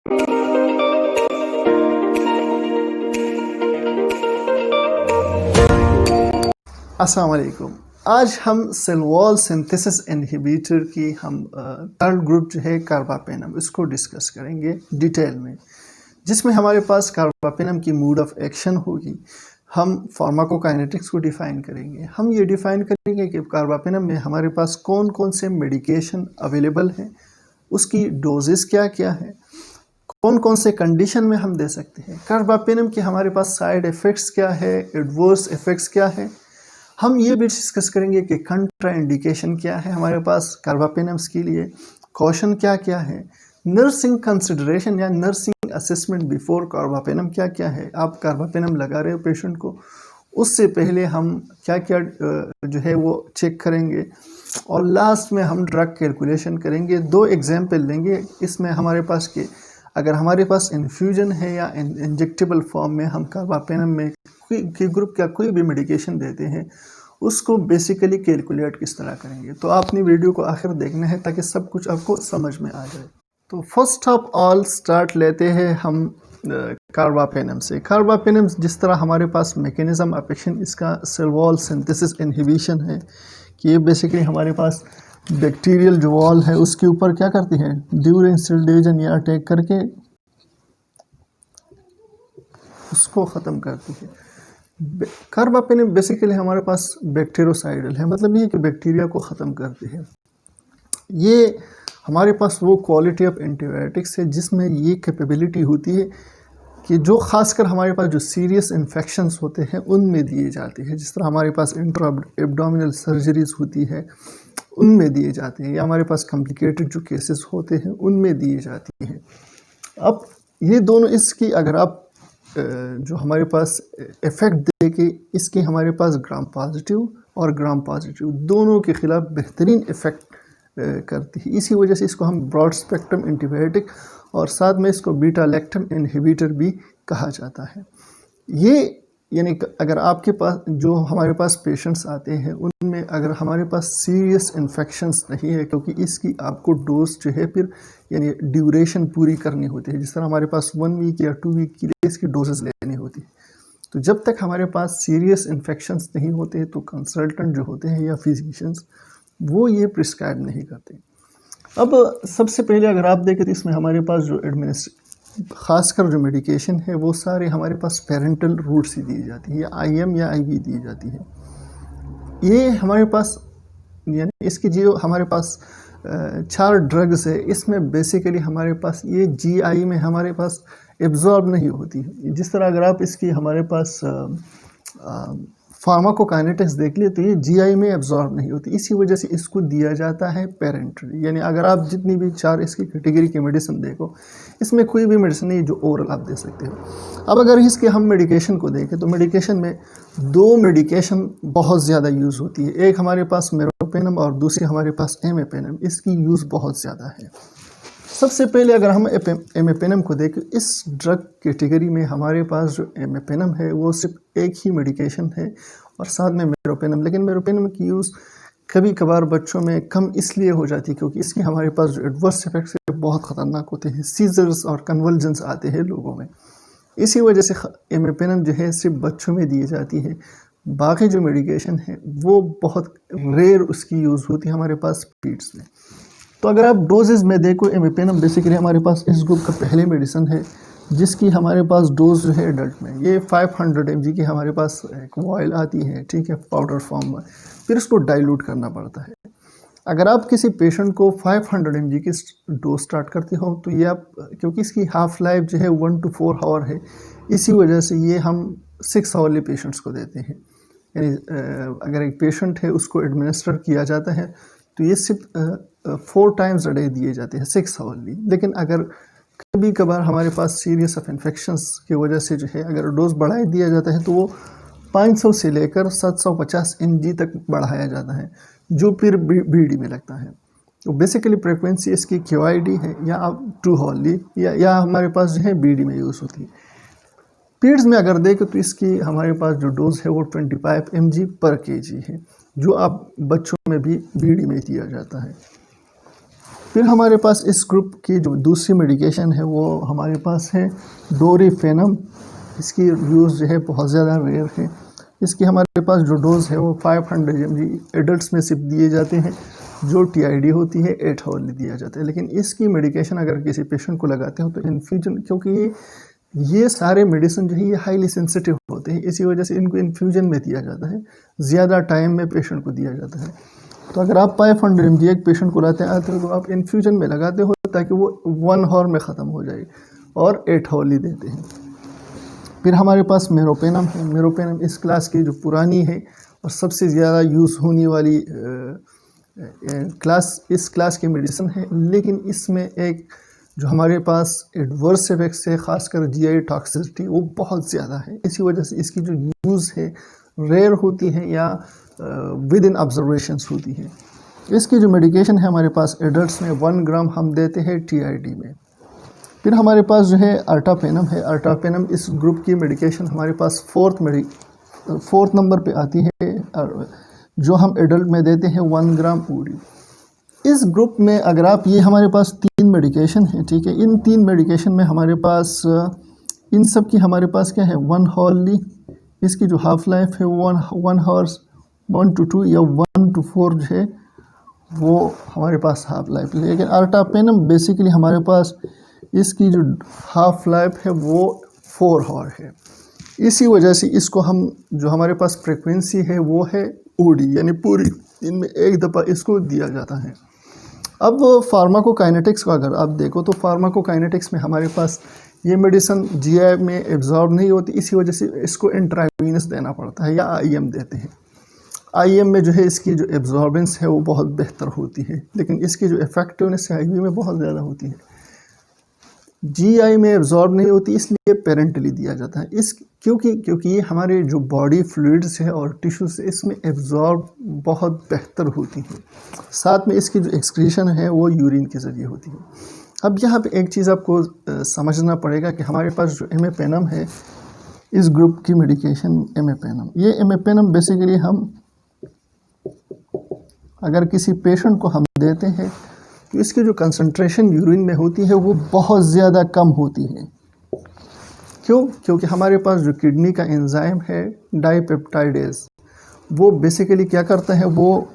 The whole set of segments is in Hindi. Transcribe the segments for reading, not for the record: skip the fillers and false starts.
अस्सलाम वालेकुम। आज हम सेल वॉल सिंथेसिस इनहिबिटर की थर्ड ग्रुप जो है कार्बापेनम, इसको डिस्कस करेंगे डिटेल में, जिसमें हमारे पास कार्बापेनम की मोड ऑफ एक्शन होगी। हम फार्माकोकाइनेटिक्स को डिफ़ाइन करेंगे। हम ये डिफ़ाइन करेंगे कि कार्बापेनम में हमारे पास कौन कौन से मेडिकेशन अवेलेबल हैं, उसकी डोजेस क्या क्या है, कौन कौन से कंडीशन में हम दे सकते हैं, कार्बापेनम के हमारे पास साइड इफ़ेक्ट्स क्या है, एडवर्स इफ़ेक्ट्स क्या है। हम ये भी डिस्कस करेंगे कि कंट्रा इंडिकेशन क्या है हमारे पास कार्बापेनम्स के लिए, कॉशन क्या क्या है, नर्सिंग कंसिडरेशन या नर्सिंग असेसमेंट बिफोर कार्बापेनम क्या क्या है। आप कार्बापेनम लगा रहे हो पेशेंट को, उससे पहले हम क्या क्या जो है वो चेक करेंगे, और लास्ट में हम ड्रग कैलकुलेशन करेंगे। दो एग्जाम्पल लेंगे इसमें हमारे पास कि अगर हमारे पास इन्फ्यूजन है या इंजेक्टेबल फॉर्म में हम कार्बापेनम में कोई ग्रुप का कोई भी मेडिकेशन देते हैं, उसको बेसिकली कैलकुलेट किस तरह करेंगे। तो आपने वीडियो को आखिर देखना है ताकि सब कुछ आपको समझ में आ जाए। तो फर्स्ट ऑफ ऑल स्टार्ट लेते हैं हम कार्बापेनम से। कार्बापेनम जिस तरह हमारे पास मैकेनिज्म ऑफ एक्शन इसका सेल वॉल सिंथेसिस इनहिबिशन है कि ये बेसिकली हमारे पास बैक्टीरियल जो वॉल है उसके ऊपर क्या करती है, ड्यूरिंग सेल डिवीजन या अटैक करके उसको ख़त्म करती है। कार्बापेनम बेसिकली हमारे पास बैक्टीरियोसाइडल है, मतलब ये कि बैक्टीरिया को ख़त्म करती है। ये हमारे पास वो क्वालिटी ऑफ एंटीबायोटिक्स है जिसमें ये कैपेबिलिटी होती है कि जो ख़ासकर हमारे पास जो सीरियस इन्फेक्शंस होते हैं उनमें दिए जाते हैं। जिस तरह हमारे पास इंट्रा एब्डोमिनल सर्जरीज होती है उनमें दिए जाते हैं, या हमारे पास कॉम्प्लिकेटेड जो केसेस होते हैं उनमें दिए जाती हैं। अब ये दोनों इसकी अगर आप जो हमारे पास इफ़ेक्ट दे के इसके हमारे पास ग्राम पॉजिटिव और ग्राम पॉजिटिव दोनों के ख़िलाफ़ बेहतरीन इफ़ेक्ट करती है। इसी वजह से इसको हम ब्रॉड स्पेक्ट्रम एंटीबायोटिक और साथ में इसको बीटा लैक्टम इनहिबिटर भी कहा जाता है। ये यानी अगर आपके पास जो हमारे पास पेशेंट्स आते हैं उनमें अगर हमारे पास सीरियस इन्फेक्शंस नहीं है, क्योंकि इसकी आपको डोज जो है फिर यानी ड्यूरेशन पूरी करनी होती है। जिस तरह हमारे पास 1 वीक या 2 वीक के लिए इसकी डोजेस लेनी होती है, तो जब तक हमारे पास सीरियस इन्फेक्शंस नहीं होते तो कंसल्टेंट जो होते हैं या फिजिशियंस वो ये प्रिस्क्राइब नहीं करते। अब सबसे पहले अगर आप देखें तो इसमें हमारे पास जो ख़ासकर जो मेडिकेशन है वो सारे हमारे पास पेरेंटल रूट से दी जाती है, या IM या IV दी जाती है। ये हमारे पास यानी इसकी जो हमारे पास 4 ड्रग्स है, इसमें बेसिकली हमारे पास ये GI में हमारे पास एब्जॉर्ब नहीं होती है। जिस तरह अगर आप इसकी हमारे पास फार्माकोकाइनेटिक्स देख लिए तो ये GI में एब्जॉर्ब नहीं होती, इसी वजह से इसको दिया जाता है पेरेंटली। यानी अगर आप जितनी भी 4 इसकी कैटेगरी की मेडिसिन देखो, इसमें कोई भी मेडिसिन नहीं जो ओरल आप दे सकते हो। अब अगर इसके हम मेडिकेशन को देखें तो मेडिकेशन में 2 मेडिकेशन बहुत ज़्यादा यूज़ होती है। एक हमारे पास मेरोपेनम और दूसरी हमारे पास एमेपेनम। इसकी यूज़ बहुत ज़्यादा है। सबसे पहले अगर हम एमेपेनम को देखें, इस ड्रग कैटेगरी में हमारे पास जो एमेपेनम है वो सिर्फ एक ही मेडिकेशन है और साथ में मेरोपेनम। लेकिन मेरोपेनम की यूज़ कभी कभार बच्चों में कम इसलिए हो जाती है क्योंकि इसके हमारे पास जो एडवर्स इफेक्ट्स है बहुत ख़तरनाक होते हैं, सीजर्स और कन्वल्जन्स आते हैं लोगों में। इसी वजह से एमेपेनम जो है सिर्फ बच्चों में दी जाती है। बाकी जो मेडिकेशन है वो बहुत रेयर उसकी यूज़ होती है हमारे पास पीड्स में। तो अगर आप डोजेज़ में देखो, एमेपेनम बेसिकली हमारे पास इस ग्रुप का पहले मेडिसिन है जिसकी हमारे पास डोज जो है एडल्ट में ये 500 mg की हमारे पास एक वॉयल आती है, ठीक है, पाउडर फॉर्म में। फिर इसको डाइल्यूट करना पड़ता है। अगर आप किसी पेशेंट को 500 mg की डोज स्टार्ट करते हो तो ये आप, क्योंकि इसकी हाफ लाइफ जो है 1 to 4 आवर है, इसी वजह से ये हम 6 आवरली पेशेंट्स को देते हैं। यानी अगर एक पेशेंट है उसको एडमिनिस्टर किया जाता है तो ये सिर्फ 4 टाइम्स अ डे दिए जाते हैं 6 आवरली। लेकिन अगर कभी कभार हमारे पास सीरियस ऑफ इन्फेक्शंस की वजह से जो है अगर डोज बढ़ाया दिया जाता है तो वो 500 से लेकर 750 mg तक बढ़ाया जाता है, जो फिर BD में लगता है। तो बेसिकली फ्रिक्वेंसी इसकी QID है या आप 2 आवरली या हमारे पास जो है BD में यूज़ होती है। पीड्स में अगर देखें तो इसकी हमारे पास जो डोज है वो 25 mg पर kg है, जो आप बच्चों में भी BD में दिया जाता है। फिर हमारे पास इस ग्रुप की जो दूसरी मेडिकेशन है वो हमारे पास है डोरिफेनम। इसकी यूज़ जो है बहुत ज़्यादा रेयर है। इसकी हमारे पास जो डोज है वो 500 mg एडल्ट्स में सिर्फ दिए जाते हैं। जो टीआईडी होती है 8 आवर्ली दिया जाता है। लेकिन इसकी मेडिकेशन अगर किसी पेशेंट को लगाते हो तो इन्फ्यूजन, क्योंकि ये सारे मेडिसिन जो है ये हाईली सेंसिटिव होते हैं, इसी वजह से इनको इन्फ्यूजन में दिया जाता है, ज़्यादा टाइम में पेशेंट को दिया जाता है। तो अगर आप 500 mg एक पेशेंट को लाते हैं तो आप इन्फ्यूजन में लगाते हो ताकि वो 1 आवर में ख़त्म हो जाए, और 8 आवर्ली देते हैं। फिर हमारे पास मेरोपेनम है। मेरोपेनम इस क्लास की जो पुरानी है और सबसे ज़्यादा यूज़ होने वाली इस क्लास की मेडिसिन है। लेकिन इसमें एक जो हमारे पास एडवर्स इफेक्ट्स है, ख़ासकर जीआई टॉक्सिसिटी, वो बहुत ज़्यादा है। इसी वजह से इसकी जो यूज़ है रेयर होती है या विद इन ऑब्जर्वेशंस होती है। इसकी जो मेडिकेशन है हमारे पास एडल्ट्स में 1 ग्राम हम देते हैं टीआईडी में। फिर हमारे पास जो है अर्टापेनम है। अर्टापेनम इस ग्रुप की मेडिकेशन हमारे पास 4th नंबर पे आती है, जो हम एडल्ट में देते हैं 1 ग्राम पूरी। इस ग्रुप में अगर आप, ये हमारे पास 3 मेडिकेशन है, ठीक है। इन 3 मेडिकेशन में हमारे पास इन सब की हमारे पास क्या है 1 आवर्ली। इसकी जो हाफ लाइफ है 1 आवर्स 1 to 2 या 1 to 4 जो है वो हमारे पास हाफ लाइफ है। लेकिन अर्टापेनम बेसिकली हमारे पास इसकी जो हाफ लाइफ है वो 4 आवर है। इसी वजह से इसको हम, जो हमारे पास फ्रिक्वेंसी है वो है ओडी, यानी पूरी दिन में एक दफ़ा इसको दिया जाता है। अब फार्माकोकाइनेटिक्स को अगर आप देखो तो फार्माकोकाइनेटिक्स में हमारे पास ये मेडिसिन जीआई में एब्जॉर्ब नहीं होती, इसी वजह से इसको इंट्रावीनस देना पड़ता है या आईएम देते हैं। आईएम में जो है इसकी जो एब्जॉर्बेंस है वो बहुत बेहतर होती है, लेकिन इसकी जो इफेक्टिवनेस है आईवी में बहुत ज़्यादा होती है। जीआई में एब्जॉर्ब नहीं होती, इसलिए पेरेंटली दिया जाता है। क्योंकि ये हमारे जो बॉडी फ्लूइड्स है और टिश्यूज, इसमें एब्जॉर्ब बहुत बेहतर होती है। साथ में इसकी जो एक्सक्रीशन है वो यूरिन के ज़रिए होती है। अब यहाँ पे एक चीज़ आपको समझना पड़ेगा कि हमारे पास जो इमेपेनम है, इस ग्रुप की मेडिकेशन इमेपेनम, ये इमेपेनम बेसिकली हम अगर किसी पेशेंट को हम देते हैं तो इसकी जो कंसंट्रेशन यूरिन में होती है वो बहुत ज़्यादा कम होती है। क्यों? क्योंकि हमारे पास जो किडनी का एंजाइम है डाइपेप्टाइडेज, वो बेसिकली क्या करता है, वो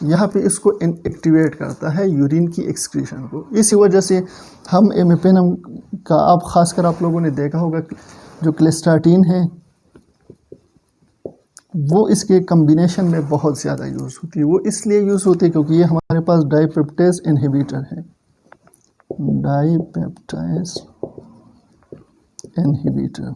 यहाँ पे इसको इनएक्टिवेट करता है यूरिन की एक्सक्रीशन को। इसी वजह से हम इमेपेनम का, आप खासकर आप लोगों ने देखा होगा जो क्लेस्टाटिन है वो इसके कम्बिनेशन में बहुत ज़्यादा यूज़ होती है। वो इसलिए यूज़ होती है क्योंकि ये हमारे पास डाइपेप्टाइज इनहिबिटर है, डाइपेप्टाइज इनहिबिटर।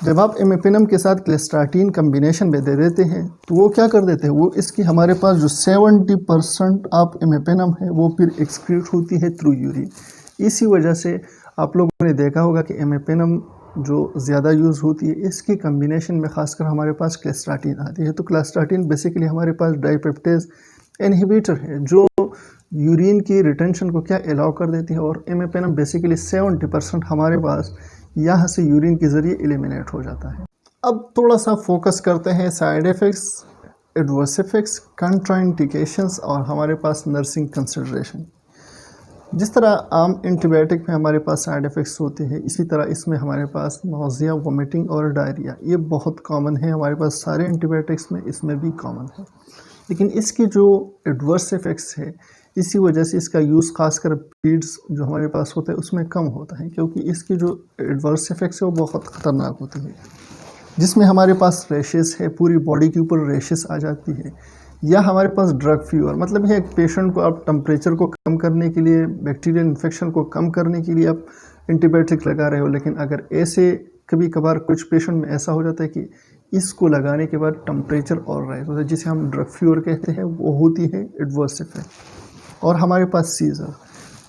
जब आप इमेपेनम के साथ क्लेस्टाटिन कम्बिनेशन में दे देते हैं तो वो क्या कर देते हैं, वो इसकी हमारे पास जो 70% आप इमेपेनम है वो फिर एक्सक्रीट होती है थ्रू यूरिन। इसी वजह से आप लोगों ने देखा होगा कि इमेपेनम जो ज़्यादा यूज़ होती है, इसकी कम्बिनेशन में ख़ासकर हमारे पास क्लेस्टाटिन आती है। तो क्लेस्टाटिन बेसिकली हमारे पास डाइपेप्टाइज इनहिबिटर है जो यूरिन की रिटेंशन को क्या अलाउ कर देती है, और इमेपेनम बेसिकली 70% हमारे पास यहाँ से यूरिन के ज़रिए एलिमिनेट हो जाता है। अब थोड़ा सा फोकस करते हैं साइड इफ़ेक्ट्स, एडवर्स इफ़ेक्ट्स, कंट्राइंडिकेशंस और हमारे पास नर्सिंग कंसिडरेशन। जिस तरह आम एंटीबायोटिक में हमारे पास साइड इफ़ेक्ट्स होते हैं, इसी तरह इसमें हमारे पास नौजिया, वोमिटिंग और डायरिया, ये बहुत कॉमन है हमारे पास सारे एंटीबायोटिक्स में, इसमें भी कॉमन है। लेकिन इसकी जो एडवर्स इफ़ेक्ट्स है, इसी वजह से इसका यूज़ खासकर पीड्स जो हमारे पास होता है उसमें कम होता है, क्योंकि इसकी जो एडवर्स इफ़ेक्ट्स है वो बहुत ख़तरनाक होती है, जिसमें हमारे पास रैशेस है, पूरी बॉडी के ऊपर रैशेस आ जाती है, या हमारे पास ड्रग फीवर, मतलब है एक पेशेंट को आप टेम्परेचर को कम करने के लिए, बैक्टीरियल इन्फेक्शन को कम करने के लिए आप एंटीबायोटिक लगा रहे हो। लेकिन अगर ऐसे कभी कभार कुछ पेशेंट में ऐसा हो जाता है कि इसको लगाने के बाद टेम्परेचर और राइज होता है, जिसे हम ड्रग फीवर कहते हैं, वो होती है एडवर्स इफेक्ट। और हमारे पास सीजर,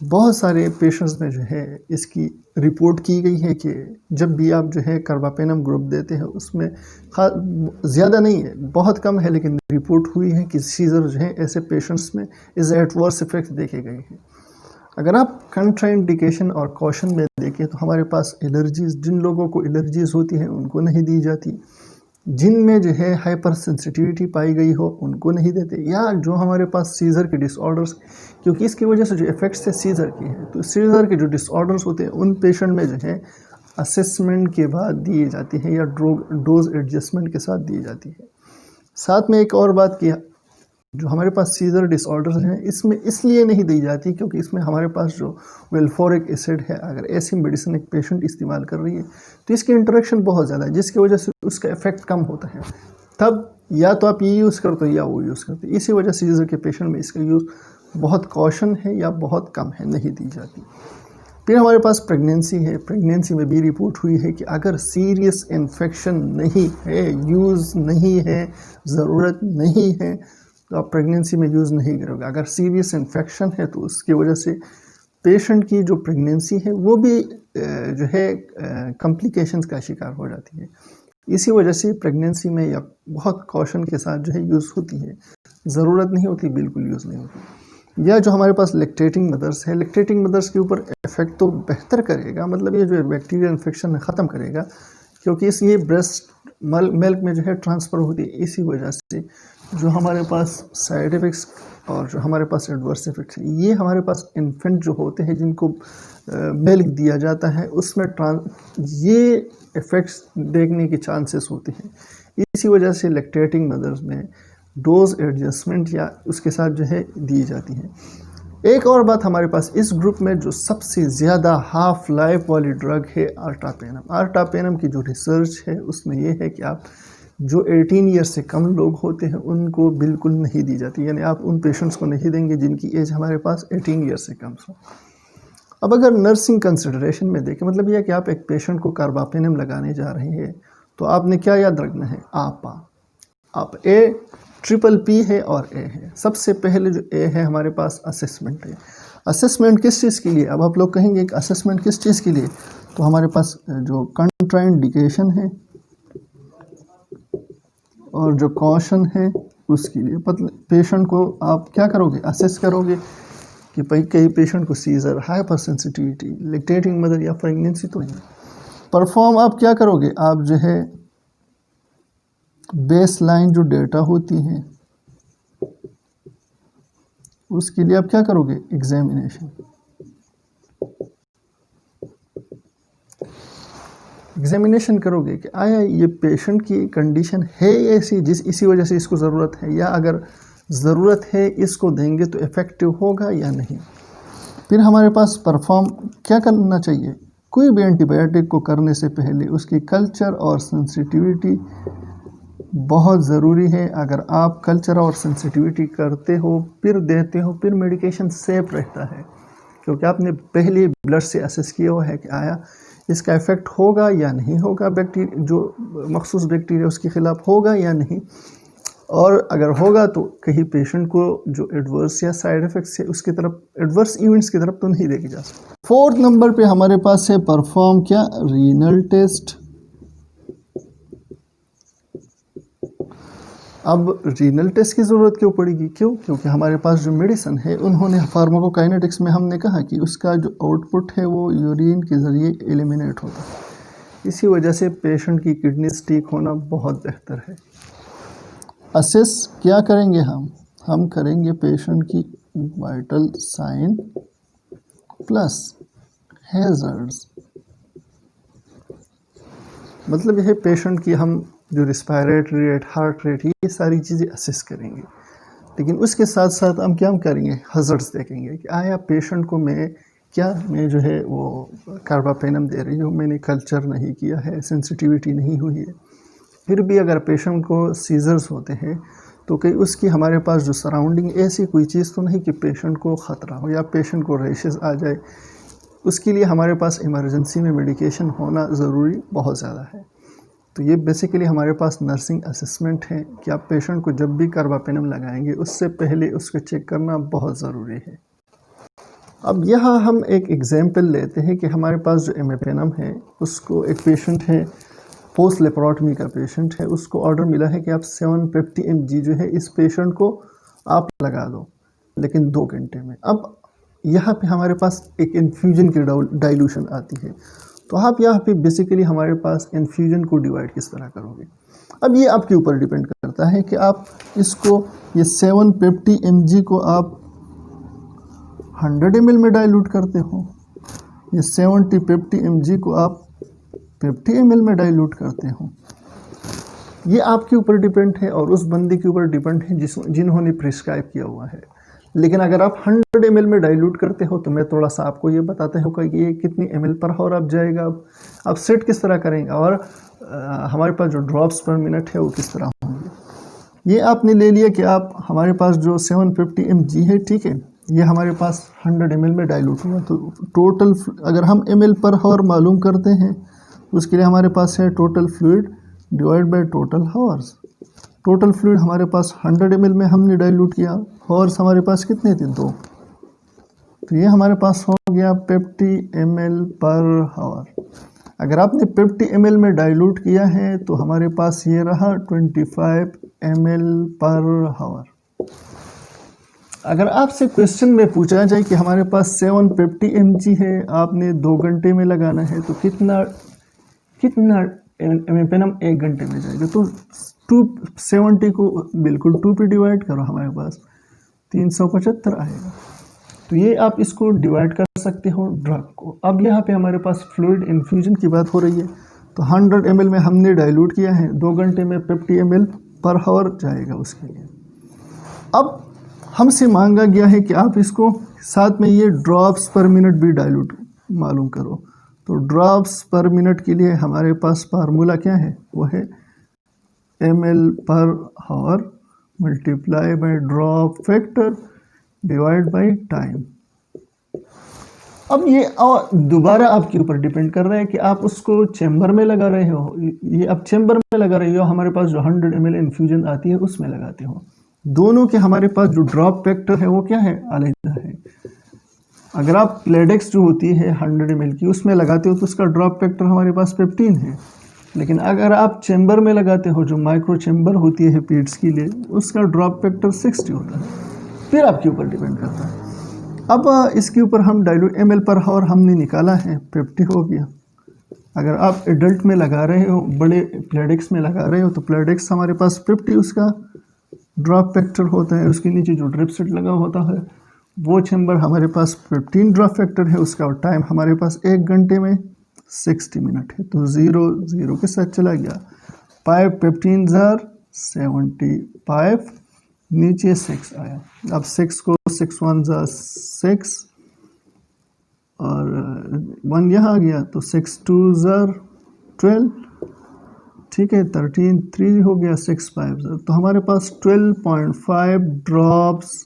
बहुत सारे पेशेंट्स में जो है इसकी रिपोर्ट की गई है कि जब भी आप जो है कार्बापेनम ग्रुप देते हैं उसमें ज़्यादा नहीं है, बहुत कम है, लेकिन रिपोर्ट हुई है कि सीजर जो है ऐसे पेशेंट्स में इस एडवर्स इफेक्ट देखे गए हैं। अगर आप कंट्राइंडिकेशन और कॉशन में देखें तो हमारे पास एलर्जीज़, जिन लोगों को एलर्जीज़ होती हैं उनको नहीं दी जाती। जिनमें जो है हाइपर सेंसिटिविटी पाई गई हो उनको नहीं देते, या जो हमारे पास सीज़र के डिसऑर्डर्स, क्योंकि इसकी वजह से जो इफ़ेक्ट्स है सीज़र की है, तो सीज़र के जो डिसऑर्डर्स होते हैं उन पेशेंट में जो है असेसमेंट के बाद दिए जाती हैं या डोज एडजस्टमेंट के साथ दी जाती है। साथ में एक और बात की, जो हमारे पास सीज़र डिसऑर्डर्स हैं इसमें इसलिए नहीं दी जाती क्योंकि इसमें हमारे पास जो वेल्फोरिक एसिड है, अगर ऐसी मेडिसिन एक पेशेंट इस्तेमाल कर रही है तो इसकी इंटरेक्शन बहुत ज़्यादा है, जिसकी वजह से उसका इफ़ेक्ट कम होता है। तब या तो आप ये यूज़ करते हो या वो यूज़ करते हो। इसी वजह से सीज़र के पेशेंट में इसका यूज़ बहुत कॉशन है या बहुत कम है, नहीं दी जाती। फिर हमारे पास प्रेगनेंसी है। प्रेगनेंसी में भी रिपोर्ट हुई है कि अगर सीरियस इन्फेक्शन नहीं है, यूज़ नहीं है, ज़रूरत नहीं है, तो आप प्रेगनेंसी में यूज़ नहीं करोगे। अगर सीरियस इन्फेक्शन है तो उसकी वजह से पेशेंट की जो प्रेगनेंसी है वो भी जो है कॉम्प्लिकेशंस का शिकार हो जाती है। इसी वजह से प्रेगनेंसी में या बहुत कॉशन के साथ जो है यूज़ होती है, ज़रूरत नहीं होती, बिल्कुल यूज़ नहीं होती। या जो हमारे पास लैक्टेटिंग मदर्स है, लैक्टेटिंग मदर्स के ऊपर इफ़ेक्ट तो बेहतर करेगा, मतलब ये जो बैक्टीरियल इन्फेक्शन ख़त्म करेगा, क्योंकि ये ब्रेस्ट मिल्क में जो है ट्रांसफ़र होती है। इसी वजह से जो हमारे पास साइड इफ़ेक्ट्स और जो हमारे पास एडवर्स इफ़ेक्ट्स हैं, ये हमारे पास इन्फेंट जो होते हैं जिनको मिल्क दिया जाता है उसमें ये इफ़ेक्ट्स देखने के चांसेस होते हैं। इसी वजह से लैक्टेटिंग मदर्स में डोज एडजस्टमेंट या उसके साथ जो है दी जाती है। एक और बात, हमारे पास इस ग्रुप में जो सबसे ज़्यादा हाफ लाइफ वाली ड्रग है आर्टापेनम। आर्टापेनम की जो रिसर्च है उसमें यह है कि आप जो 18 ईयर से कम लोग होते हैं उनको बिल्कुल नहीं दी जाती, यानी आप उन पेशेंट्स को नहीं देंगे जिनकी एज हमारे पास 18 ईयर से कम हो। अब अगर नर्सिंग कंसिडरेशन में देखें, मतलब यह कि आप एक पेशेंट को कार्बापेनम लगाने जा रहे हैं तो आपने क्या याद रखना है, आप ए ट्रिपल पी है और ए है। सबसे पहले जो ए है हमारे पास असेसमेंट है। असेसमेंट किस चीज़ के लिए, अब आप लोग कहेंगे कि असेसमेंट किस चीज़ के लिए, तो हमारे पास जो कंट्राइंडिकेशन है और जो कॉशन है उसके लिए। पेशेंट को आप क्या करोगे, असेस करोगे कि भाई कई पेशेंट को seizure, hyper sensitivity, lactating mother या प्रेगनेंसी तो नहीं। परफॉर्म आप क्या करोगे, आप जो है बेस लाइन जो डेटा होती है उसके लिए आप क्या करोगे, एग्जामिनेशन करोगे कि आया ये पेशेंट की कंडीशन है ऐसी इसी वजह से इसको ज़रूरत है, या अगर ज़रूरत है इसको देंगे तो इफ़ेक्टिव होगा या नहीं। फिर हमारे पास परफॉर्म क्या करना चाहिए, कोई भी एंटीबायोटिक को करने से पहले उसकी कल्चर और सेंसिटिविटी बहुत ज़रूरी है। अगर आप कल्चर और सेंसिटिविटी करते हो फिर देते हो, फिर मेडिकेशन सेफ रहता है, क्योंकि आपने पहले ब्लड से असेस किया हुआ है कि आया इसका इफ़ेक्ट होगा या नहीं होगा, बैक्टीरिया जो मखसूस बैक्टीरिया उसके ख़िलाफ़ होगा या नहीं, और अगर होगा तो कहीं पेशेंट को जो एडवर्स या साइड इफ़ेक्ट्स है उसकी तरफ, एडवर्स इवेंट्स की तरफ तो नहीं लेके जा सकते। 4th नंबर पे हमारे पास है परफॉर्म क्या, रीनल टेस्ट। अब रीनल टेस्ट की ज़रूरत क्यों पड़ेगी, क्योंकि हमारे पास जो मेडिसिन है उन्होंने फार्माकोकाइनेटिक्स में हमने कहा कि उसका जो आउटपुट है वो यूरिन के ज़रिए एलिमिनेट होता है। इसी वजह से पेशेंट की किडनीज ठीक होना बहुत बेहतर है। असेस क्या करेंगे हम करेंगे पेशेंट की वाइटल साइन प्लस हैज़र्ड्स, मतलब यह पेशेंट की हम जो रिस्पायरेटरी रेट, हार्ट रेट, ये सारी चीज़ें असेस करेंगे। लेकिन उसके साथ साथ हम क्या करेंगे, हज़र्ड्स देखेंगे कि आया पेशेंट को मैं जो है वो कार्बापेनम दे रही हूँ, मैंने कल्चर नहीं किया है, सेंसिटिविटी नहीं हुई है, फिर भी अगर पेशेंट को सीजर्स होते हैं तो कहीं उसकी हमारे पास जो सराउंडिंग ऐसी कोई चीज़ तो नहीं कि पेशेंट को ख़तरा हो या पेशेंट को रैशेस आ जाए। उसके लिए हमारे पास इमरजेंसी में मेडिकेशन होना ज़रूरी बहुत ज़्यादा है। तो ये बेसिकली हमारे पास नर्सिंग असेसमेंट है कि आप पेशेंट को जब भी कार्बापेनम लगाएंगे उससे पहले उसको चेक करना बहुत ज़रूरी है। अब यहाँ हम एक एग्जाम्पल लेते हैं कि हमारे पास जो इमिपेनम है उसको एक पेशेंट है, पोस्ट लेप्रोटमी का पेशेंट है, उसको ऑर्डर मिला है कि आप 750 mg जो है इस पेशेंट को आप लगा दो, लेकिन 2 घंटे में। अब यहाँ पे हमारे पास एक इन्फ्यूजन की डाइल्यूशन आती है, तो आप यहाँ पे बेसिकली हमारे पास इन्फ्यूजन को डिवाइड किस तरह करोगे। अब ये आपके ऊपर डिपेंड करता है कि आप इसको ये 750 mg को आप 100 ml में डाइल्यूट करते हो, ये 50 mg को आप 50 ml में डाइल्यूट करते हो। ये आपके ऊपर डिपेंड है और उस बंदे के ऊपर डिपेंड है जिन्होंने प्रिस्क्राइब किया हुआ है। लेकिन अगर आप 100 ml में डाइल्यूट करते हो तो मैं थोड़ा सा आपको ये बताते हो कि ये कितनी ml पर आवर आप जाएगा, आप सेट किस तरह करेंगे और हमारे पास जो ड्रॉप्स पर मिनट है वो किस तरह होंगे। ये आपने ले लिया कि आप हमारे पास जो 750 mg है, ठीक है, ये हमारे पास 100 ml में डाइल्यूट हुआ। तो टोटल अगर हम ml पर आवर मालूम करते हैं उसके लिए हमारे पास है total fluid divide by total hours. Total fluid हमारे पास 100 ml में हमने डाइल्यूट किया, हावर्स हमारे पास कितने थे, 2। तो ये हमारे पास हो गया 50 ml पर आवर। अगर आपने 50 ml में डाइल्यूट किया है तो हमारे पास ये रहा 25 ml पर आवर। अगर आपसे क्वेश्चन में पूछा जाए कि हमारे पास 750 mg है, आपने 2 घंटे में लगाना है तो कितना एमएपेनम 1 घंटे में जाएगा। तो 270 को बिल्कुल 2 पे डिवाइड करो, हमारे पास 375 आएगा। तो ये आप इसको डिवाइड कर सकते हो ड्रग को। अब यहाँ पे हमारे पास फ्लूइड इन्फ्यूजन की बात हो रही है, तो 100 ml में हमने डाइल्यूट किया है, 2 घंटे में 50 ml पर आवर जाएगा उसके लिए। अब हमसे मांगा गया है कि आप इसको साथ में ये ड्रॉप्स पर मिनट भी डाइल्यूट मालूम करो। तो ड्रॉप्स पर मिनट के लिए हमारे पास फार्मूला क्या है, वो है ml per hour multiply by drop factor divide by time. अब ये और दोबारा आपके ऊपर डिपेंड कर रहा है कि आप उसको चैम्बर में लगा रहे हो, ये आप चैम्बर में लगा रहे हो, हमारे पास जो 100 ml इन्फ्यूजन आती है उसमें लगाते हो। दोनों के हमारे पास जो ड्रॉप फैक्टर है वो क्या है, अलग है। अगर आप प्लेडेक्स जो होती है 100 ml की उसमें लगाते हो तो उसका ड्रॉप फैक्टर हमारे पास 15 है। लेकिन अगर आप चैम्बर में लगाते हो, जो माइक्रो चैम्बर होती है पीड्स के लिए, उसका ड्रॉप फैक्टर 60 होता है। फिर आपके ऊपर डिपेंड करता है। अब इसके ऊपर हम डाइल्यूट ml पर आवर हमने निकाला है, 50 हो गया। अगर आप एडल्ट में लगा रहे हो, बड़े प्लेडेक्स में लगा रहे हो, तो प्लेडेक्स हमारे पास 50 उसका ड्रॉप फैक्टर होता है। उसके नीचे जो ड्रिप सेट लगा होता है वो चैम्बर हमारे पास 15 ड्रॉप फैक्टर है उसका, और टाइम हमारे पास 1 घंटे में 60 मिनट है। तो 0 0 के साथ चला गया, 5 15 75, नीचे 6 आया। अब 6 को 6 1 6 और 1 यहाँ आ गया, तो 6 2 12, ठीक है, 13 3 हो गया, 6 5 तो हमारे पास 12.5 ड्रॉप्स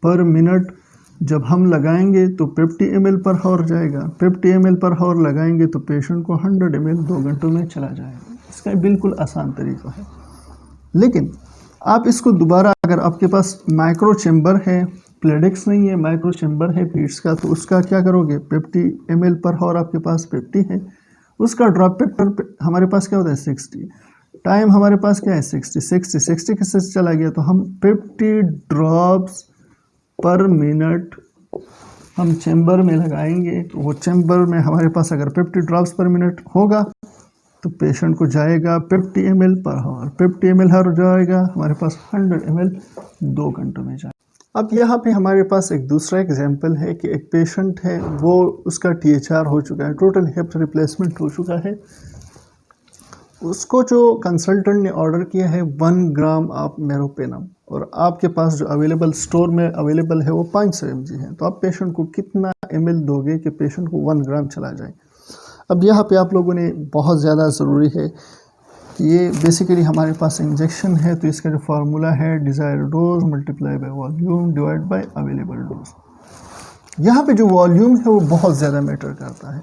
पर मिनट जब हम लगाएंगे तो 50 ml पर आवर जाएगा। 50 ml पर आवर लगाएंगे तो पेशेंट को 100 ml 2 घंटों में चला जाएगा। इसका बिल्कुल आसान तरीका है। लेकिन आप इसको दोबारा, अगर आपके पास माइक्रो चैम्बर है, प्लेडेक्स नहीं है, माइक्रो चैम्बर है पीड्स का, तो उसका क्या करोगे, 50 ml पर आवर आपके पास 50 है, उसका ड्रॉप फैक्टर हमारे पास क्या होता है 60, टाइम हमारे पास क्या है 60 के साथ चला गया। तो हम 50 ड्रॉप्स पर मिनट हम चैम्बर में लगाएंगे। तो वो चैम्बर में हमारे पास अगर 50 ड्रॉप्स पर मिनट होगा तो पेशेंट को जाएगा 50 ml पर आवर। 50 ml हर जाएगा, हमारे पास 100 ml 2 घंटों में जाएगा। अब यहाँ पे हमारे पास एक दूसरा एग्जाम्पल है कि एक पेशेंट है, वो उसका THR हो चुका है, टोटल हिप रिप्लेसमेंट हो चुका है। उसको जो कंसल्टेंट ने ऑर्डर किया है 1 ग्राम ऑफ मेरोपेनम, और आपके पास जो अवेलेबल स्टोर में अवेलेबल है वो 500 mg है। तो आप पेशेंट को कितना ml दोगे कि पेशेंट को 1 ग्राम चला जाए। अब यहाँ पे आप लोगों ने बहुत ज़्यादा ज़रूरी है कि ये बेसिकली हमारे पास इंजेक्शन है, तो इसका जो फार्मूला है desire dose multiply by volume divide by available dose. यहाँ पे जो वॉल्यूम है वो बहुत ज़्यादा मैटर करता है।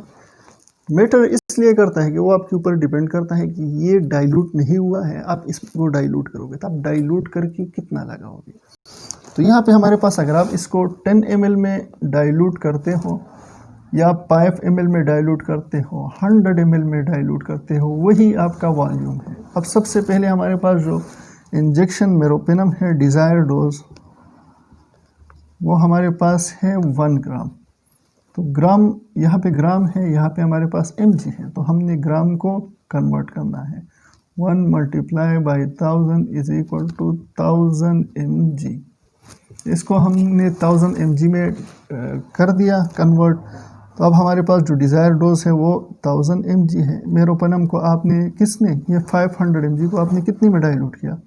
मैटर इसलिए करता है कि वो आपके ऊपर डिपेंड करता है कि ये डाइल्यूट नहीं हुआ है, आप इसको डाइल्यूट करोगे तो आप डाइल्यूट करके कितना लगाओगे। तो यहाँ पे हमारे पास अगर आप इसको 10 ml में डाइल्यूट करते हो या 5 ml में डाइल्यूट करते हो, 100 ml में डाइल्यूट करते हो, वही आपका वॉल्यूम है। अब सबसे पहले हमारे पास जो इंजेक्शन मेरोपेनम है डिज़ायर डोज, वो हमारे पास है 1 ग्राम। तो ग्राम, यहाँ पे ग्राम है, यहाँ पे हमारे पास mg है, तो हमने ग्राम को कन्वर्ट करना है। 1 multiply by 1000 is equal to 1000 mg। इसको हमने 1000 mg में कर दिया कन्वर्ट। तो अब हमारे पास जो डिज़ायर डोज है वो 1000 mg है। मेरोपेनम को आपने किसने, ये 500 mg को आपने कितनी में डाइल्यूट किया,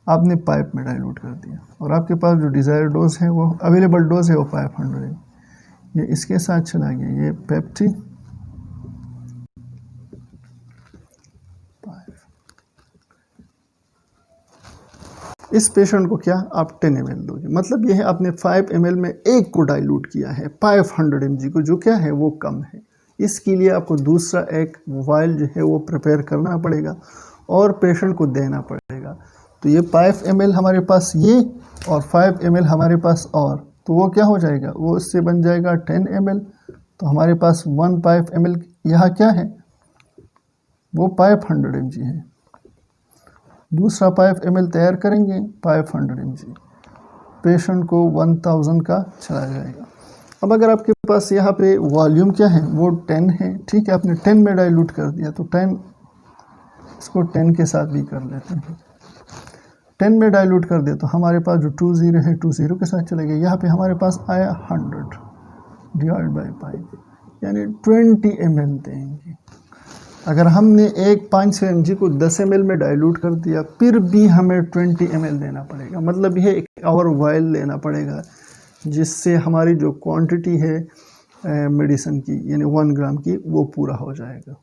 आपने पाइप में डाइल्यूट कर दिया, और आपके पास जो डिज़ायर डोज है वो अवेलेबल डोज है वो 500 है। ये इसके साथ चला गया, ये पेप्टी 5। इस पेशेंट को क्या आप 10 ml दोगे, मतलब ये है आपने 5 ml में एक को डाइल्यूट किया है 500 mg को, जो क्या है वो कम है। इसके लिए आपको दूसरा एक वाइल जो है वो प्रिपेयर करना पड़ेगा और पेशेंट को देना पड़ेगा। तो ये 5 ml हमारे पास ये, और 5 ml हमारे पास, और तो वो क्या हो जाएगा, वो इससे बन जाएगा 10 ml। तो हमारे पास 5 ml यहाँ क्या है, वो 500 mg है। दूसरा 5 ml तैयार करेंगे 500 mg, पेशेंट को 1000 का चला जाएगा। अब अगर आपके पास यहाँ पे वॉल्यूम क्या है, वो 10 है, ठीक है, आपने 10 में डाइल्यूट कर दिया, तो 10 इसको 10 के साथ भी कर लेते हैं। 10 में डाइल्यूट कर दे तो हमारे पास जो 20 है 20 के साथ चले गए। यहाँ पे हमारे पास आया 100 डिवाइड बाई 5, यानी 20 ml देंगे। अगर हमने एक 500 mg को 10 ml में डाइल्यूट कर दिया, फिर भी हमें 20 ml देना पड़ेगा, मतलब यह एक और वाइल लेना पड़ेगा, जिससे हमारी जो क्वांटिटी है मेडिसिन की, यानी 1 ग्राम की, वो पूरा हो जाएगा।